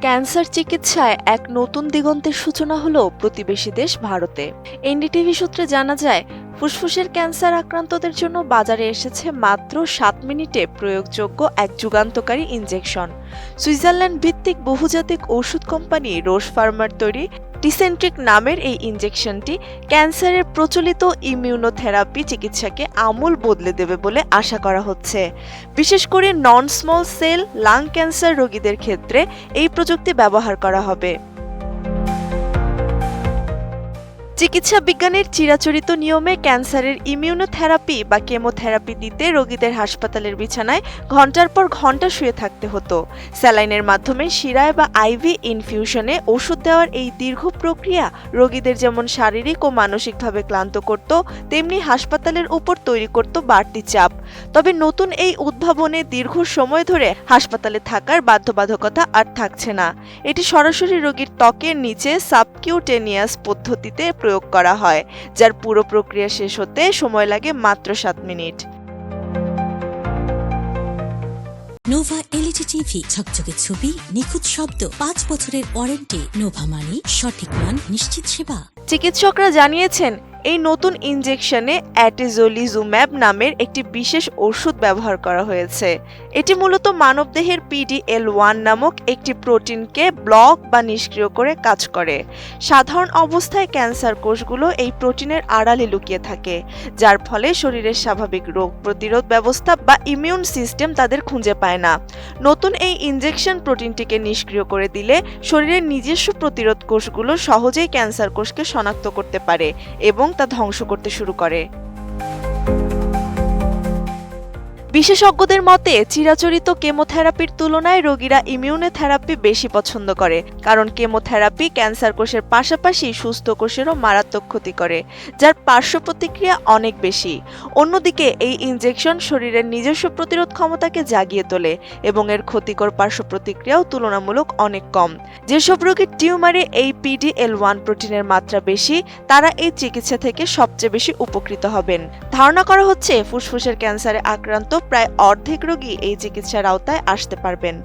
Cancer চিকিৎসায় এক নতুন দিগন্তের সূচনা হলো প্রতিবেশী দেশ ভারতে। এনডিটিভি সূত্রে জানা যায়, ফুসফুসের ক্যান্সার আক্রান্তদের জন্য বাজারে এসেছে মাত্র 7 মিনিটে প্রয়োগযোগ্য এক যুগান্তকারী ইনজেকশন। সুইজারল্যান্ড ভিত্তিক বহুজাতিক ওষুধ কোম্পানি রোশ ফার্মার তৈরি টিসেন্ট্রিক নামের এই ইনজেকশনটি ক্যান্সারের প্রচলিত ইমিউনোথেরাপি চিকিৎসাকে আমূল বদলে দেবে বলে আশা করা হচ্ছে। বিশেষ করে non small cell lung cancer রোগীদের ক্ষেত্রে এই প্রযুক্তি ব্যবহার করা হবে। চিকিৎসা বিজ্ঞানের চিরাচরিত নিয়মে ক্যান্সারের ইমিউনোথেরাপি বা কেমোথেরাপি দিতে রোগীদের হাসপাতালের বিছানায় ঘন্টার পর ঘন্টা শুয়ে থাকতে হতো। স্যালাইনের মাধ্যমে শিরায় বা আইভি ইনফিউশনে ওষুধ দেওয়ার এই দীর্ঘ প্রক্রিয়া রোগীদের যেমন শারীরিক ও মানসিকভাবে ক্লান্ত করত, তেমনি হাসপাতালের উপর তৈরি করত বাড়তি চাপ। তবে নতুন এই উদ্ভাবনে দীর্ঘ সময় ধরে হাসপাতালে থাকার বাধ্যবাধকতা আর থাকছে না। এটি সরাসরি রোগীর ত্বকের নিচে সাবকিউটেনিয়াস পদ্ধতিতে প্রয়োগ করা হয়, যার পুরো প্রক্রিয়া শেষ হতে সময় লাগে মাত্র 7 মিনিট। নোভা এলইডি টিভি, ঝকঝকে ছবি, নিখুঁত শব্দ, 5 বছরের ওয়ারেন্টি। নোভা মানে সঠিক মান, নিশ্চিত সেবা। চিকিৎসকরা জানিয়েছেন, এই নতুন ইনজেকশনে অ্যাটেজোলিজুম্যাব নামের একটি বিশেষ ওষুধ ব্যবহার করা হয়েছে। এটি মূলত মানবদেহের PD-L1 নামক একটি প্রোটিনকে ব্লক বা নিষ্ক্রিয় করে কাজ করে। সাধারণ অবস্থায় ক্যান্সার কোষগুলো এই প্রোটিনের আড়ালে লুকিয়ে থাকে, যার ফলে শরীরের স্বাভাবিক রোগ প্রতিরোধ ব্যবস্থা বা ইমিউন সিস্টেম তাদের খুঁজে পায় না। নতুন এই ইনজেকশন প্রোটিনটিকে নিষ্ক্রিয় করে দিলে শরীরের নিজস্ব প্রতিরোধ কোষগুলো সহজেই ক্যান্সার কোষকে শনাক্ত করতে পারে এবং তা ধ্বংস করতে শুরু করে। বিশেষজ্ঞদের মতে, চিরাচরিত কেমোথেরাপির তুলনায় রোগীরা ইমিউনোথেরাপি বেশি পছন্দ করে, কারণ কেমোথেরাপি ক্যান্সার কোষের পাশাপাশি সুস্থ কোষেরও মারাত্মক ক্ষতি করে, যার পার্শ্ব প্রতিক্রিয়া অনেক বেশি। অন্যদিকে এই ইনজেকশন শরীরের নিজস্ব প্রতিরোধ ক্ষমতাকে জাগিয়ে তোলে এবং এর ক্ষতিকর পার্শ্ব প্রতিক্রিয়াও তুলনামূলক অনেক কম। যেসব রোগীর টিউমারে এই PD-L1 প্রোটিনের মাত্রা বেশি, তারা এই চিকিৎসা থেকে সবচেয়ে বেশি উপকৃত হবেন। ধারণা করা হচ্ছে, ফুসফুসের ক্যান্সারে আক্রান্ত প্রায় অর্ধেক রোগী এই চিকিৎসার আওতায় আসতে পারবেন।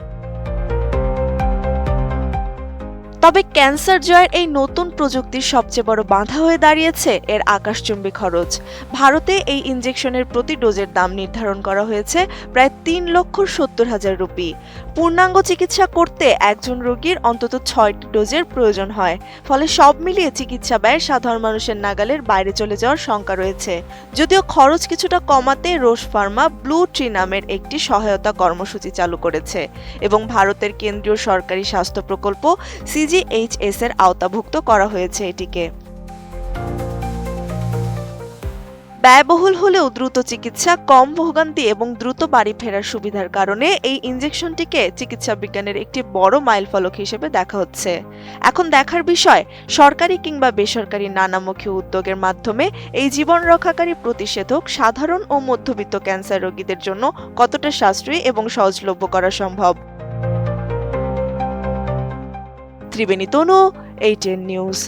তবে ক্যান্সার জয়ের এই নতুন প্রযুক্তির সবচেয়ে বড় বাধা হয়ে দাঁড়িয়েছে এর আকাশচুম্বী খরচ। ভারতে এই ইনজেকশনের প্রতি ডোজের দাম নির্ধারণ করা হয়েছে প্রায় 3,70,000 রুপি। পূর্ণাঙ্গ চিকিৎসা করতে একজন রোগীর অন্তত 6টি ডোজের প্রয়োজন হয়। ফলে সব মিলিয়ে চিকিৎসা ব্যয় সাধারণ মানুষের নাগালের বাইরে চলে যাওয়ার শঙ্কা রয়েছে। যদিও খরচ কিছুটা কমাতে রোশ ফার্মা ব্লু ট্রি নামের একটি সহায়তা কর্মসূচি চালু করেছে এবং ভারতের কেন্দ্রীয় সরকারি স্বাস্থ্য প্রকল্প CGHS এর আওতাভুক্ত করা হয়েছে এটিকে। ব্যয়বহুল হলেও দ্রুত চিকিৎসা, কম ভোগান্তি এবং দ্রুত বাড়ি ফেরার সুবিধার কারণে এই ইনজেকশনটিকে চিকিৎসা বিজ্ঞানের একটি বড় মাইলফলক হিসেবে দেখা হচ্ছে। এখন দেখার বিষয়, সরকারি কিংবা বেসরকারি নানামুখী উদ্যোগের মাধ্যমে এই জীবন রক্ষাকারী প্রতিষেধক সাধারণ ও মধ্যবিত্ত ক্যান্সার রোগীদের জন্য কতটা সাশ্রয়ী এবং সহজলভ্য করা সম্ভব। ত্রিবেণী তনু, ATN নিউজ।